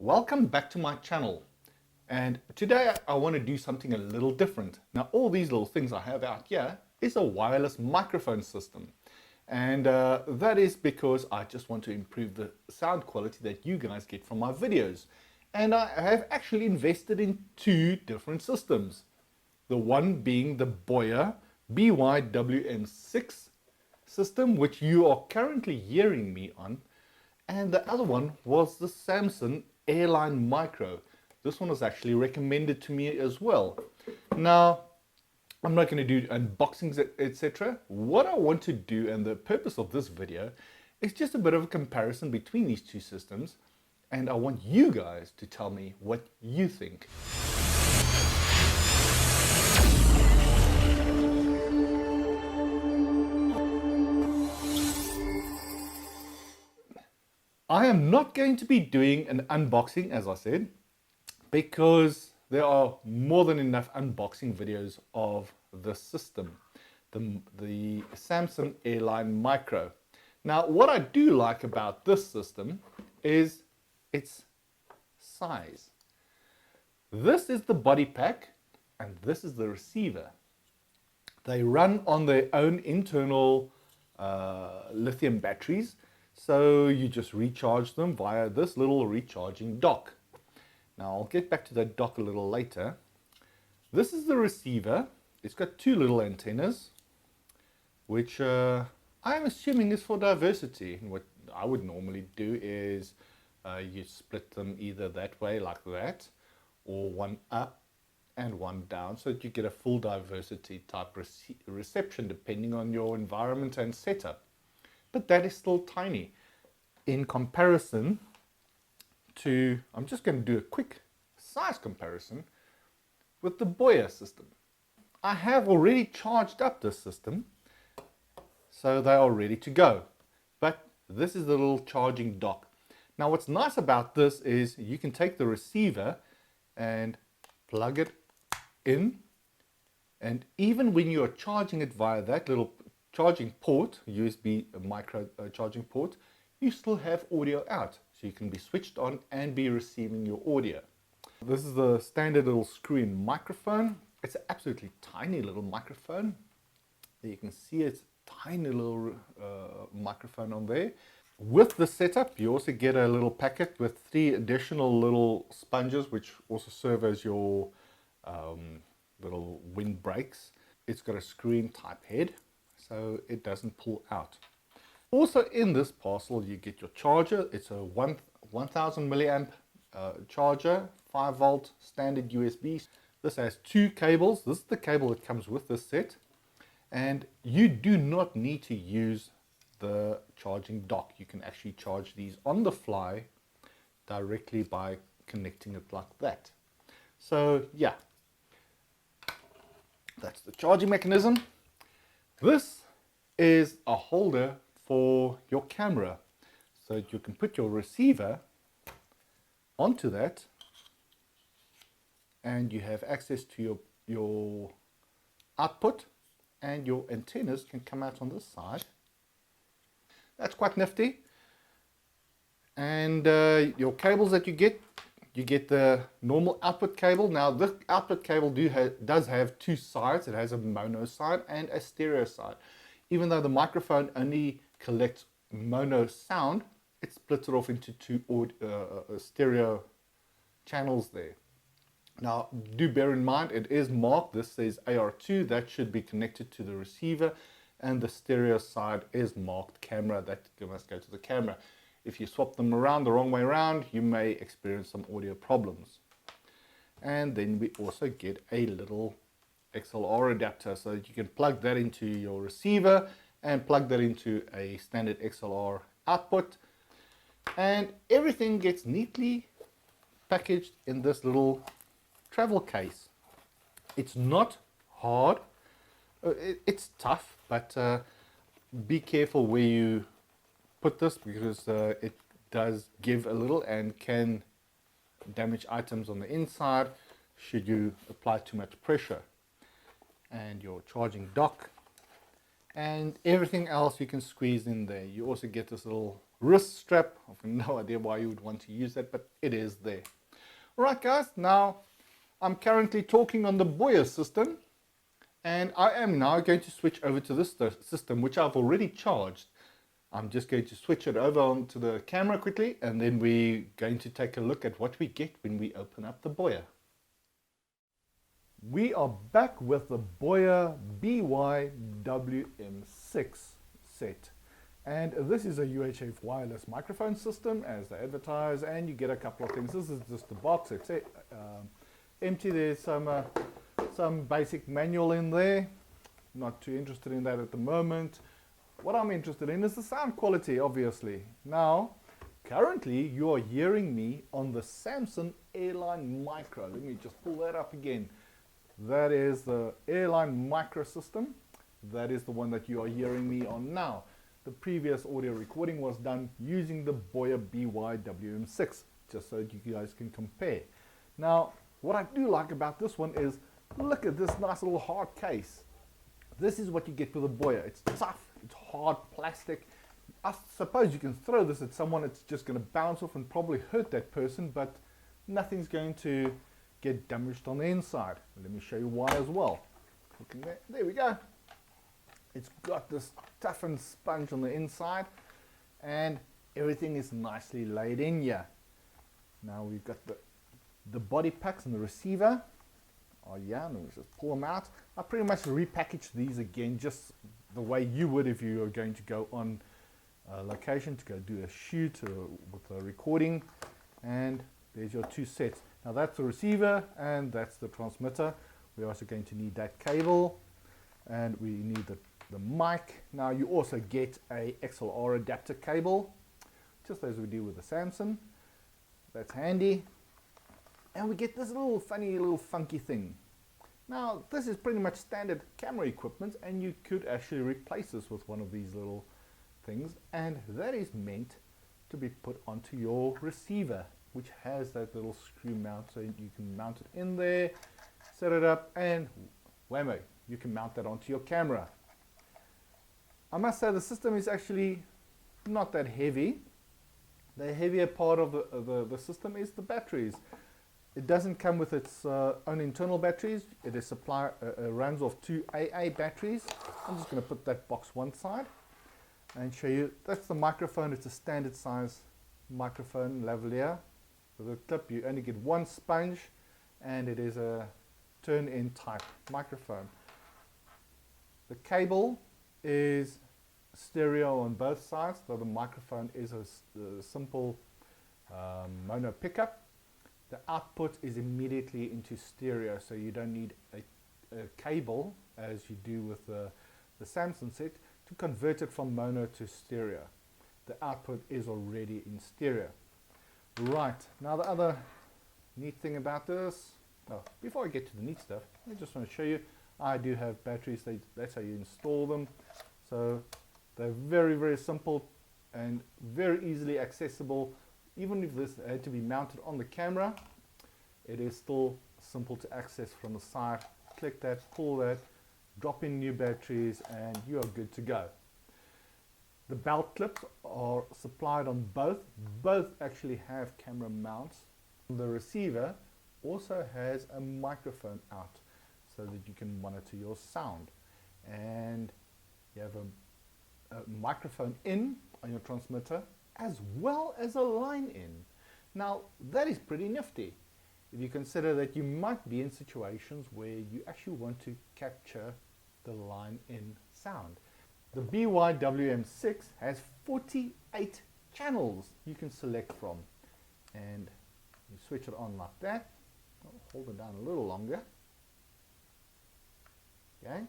Welcome back to my channel, and today I want to do something a little different. Now all these little things I have out here is a wireless microphone system, and that is because I just want to improve the sound quality that you guys get from my videos. And I have actually invested in two different systems, the one being the BOYA BYWM6 system, which you are currently hearing me on, and the other one was the Samson Airline Micro. This one was actually recommended to me as well. Now, I'm not going to do unboxings, etc. What I want to do, and the purpose of this video, is just a bit of a comparison between these two systems, and I want you guys to tell me what you think. I am not going to be doing an unboxing, as I said, because there are more than enough unboxing videos of the system, the Samson Airline Micro. Now, what I do like about this system is its size. This is the body pack, and this is the receiver. They run on their own internal lithium batteries. So you just recharge them via this little recharging dock. Now I'll get back to that dock a little later. This is the receiver. It's got two little antennas, which I'm assuming is for diversity. And what I would normally do is you split them either that way, like that, or one up and one down, so that you get a full diversity type reception depending on your environment and setup. But that is still tiny in comparison to, I'm just going to do a quick size comparison with the BOYA system. I have already charged up this system, so they are ready to go. But this is the little charging dock. Now what's nice about this is you can take the receiver and plug it in, and even when you are charging it via that little charging port, USB micro charging port, you still have audio out, so you can be switched on and be receiving your audio. This is the standard little screw-in microphone. It's an absolutely tiny little microphone. You can see it's tiny little microphone on there. With the setup, you also get a little packet with 3 additional little sponges, which also serve as your little wind brakes. It's got a screw-in type head, so it doesn't pull out. Also in this parcel you get your charger. It's a 1000 milliamp charger, 5 volt standard USB. This has 2 cables. This is the cable that comes with this set, and you do not need to use the charging dock. You can actually charge these on the fly directly by connecting it like that. So yeah, that's the charging mechanism. This is a holder for your camera, so that you can put your receiver onto that, and you have access to your output, and your antennas can come out on this side. That's quite nifty. And your cables that you get the normal output cable. Now this output cable does have 2 sides. It has a mono side and a stereo side. Even though the microphone only collects mono sound, it splits it off into 2 stereo channels there. Now do bear in mind, it is marked. This says AR2, that should be connected to the receiver, and the stereo side is marked camera, that must go to the camera. If you swap them around the wrong way around, you may experience some audio problems. And then we also get a little XLR adapter, so that you can plug that into your receiver and plug that into a standard XLR output, and everything gets neatly packaged in this little travel case. It's not hard, it's tough, but be careful where you put this, because it does give a little and can damage items on the inside should you apply too much pressure. And your charging dock and everything else you can squeeze in there. You also get this little wrist strap. I've no idea why you would want to use that, but it is there. All right, guys, now I'm currently talking on the BOYA system, and I am now going to switch over to this system, which I've already charged. I'm just going to switch it over onto the camera quickly, and then we're going to take a look at what we get when we open up the BOYA. We are back with the BOYA BYWM6 set. And this is a UHF wireless microphone system as they advertise, and you get a couple of things. This is just the box. It's empty. There's some basic manual in there. Not too interested in that at the moment. What I'm interested in is the sound quality, obviously. Now, currently you are hearing me on the Samson Airline Micro. Let me just pull that up again. That is the Airline Micro system. That is the one that you are hearing me on now. The previous audio recording was done using the BOYA BYWM6, just so that you guys can compare. Now, what I do like about this one is, look at this nice little hard case. This is what you get with a BOYA. It's tough, it's hard plastic. I suppose you can throw this at someone, it's just going to bounce off and probably hurt that person, but nothing's going to get damaged on the inside. Let me show you why as well. There we go. It's got this toughened sponge on the inside, and everything is nicely laid in here. Now we've got the body packs and the receiver. Oh yeah, let me just pull them out. I pretty much repackaged these again, just the way you would if you are going to go on location to go do a shoot with a recording. And there's your two sets. Now that's the receiver and that's the transmitter. We're also going to need that cable, and we need the mic. Now you also get a XLR adapter cable, just as we do with the Samson. That's handy. And we get this little funny little funky thing. Now this is pretty much standard camera equipment, and you could actually replace this with one of these little things, and that is meant to be put onto your receiver, which has that little screw mount, so you can mount it in there, set it up, and whammo, you can mount that onto your camera. I must say the system is actually not that heavy. The heavier part of the system is the batteries. It doesn't come with its own internal batteries. It is runs off two AA batteries. I'm just going to put that box one side and show you. That's the microphone. It's a standard size microphone lavalier. For the clip you only get one sponge, and it is a turn-in type microphone. The cable is stereo on both sides, though the microphone is a simple mono pickup. The output is immediately into stereo, so you don't need a cable as you do with the Samson set to convert it from mono to stereo. The output is already in stereo. Right, now the other neat thing about this, before I get to the neat stuff, I just want to show you, I do have batteries. That's how you install them. So they're very, very simple and very easily accessible. Even if this had to be mounted on the camera, it is still simple to access from the side. Click that, pull that, drop in new batteries, and you are good to go. The belt clips are supplied on both. Both actually have camera mounts. The receiver also has a microphone out, so that you can monitor your sound. And you have a microphone in on your transmitter, as well as a line in. Now that is pretty nifty if you consider that you might be in situations where you actually want to capture the line in sound. The BYWM6 has 48 channels you can select from, and you switch it on like that. I'll hold it down a little longer. Okay,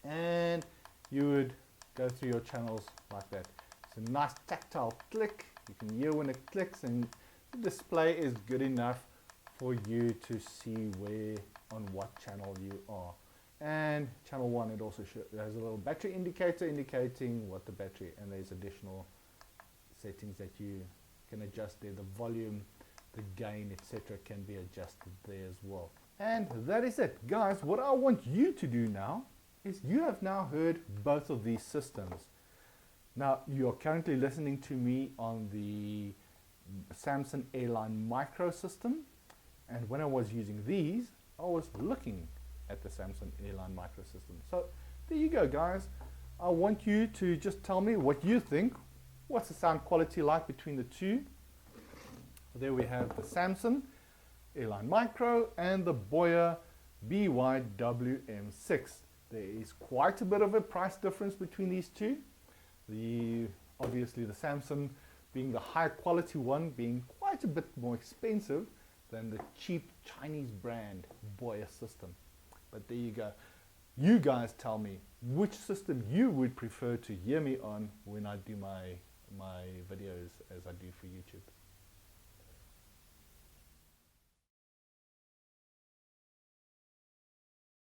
and you would go through your channels like that. It's a nice tactile click. You can hear when it clicks, and the display is good enough for you to see where on what channel you are. And channel 1, it also has a little battery indicator indicating what the battery, and there's additional settings that you can adjust there. The volume, the gain, etc. can be adjusted there as well. And that is it, guys. What I want you to do now is, you have now heard both of these systems. Now, you are currently listening to me on the Samson Airline Micro system, and when I was using these, I was looking at the Samson Airline Micro system. So there you go, guys. I want you to just tell me what you think. What's the sound quality like between the two? There we have the Samson Airline Micro and the BOYA BYWM6. There is quite a bit of a price difference between these two. Obviously the Samson being the high quality one, being quite a bit more expensive than the cheap Chinese brand BOYA system. But there you go. You guys tell me which system you would prefer to hear me on when I do my videos as I do for YouTube.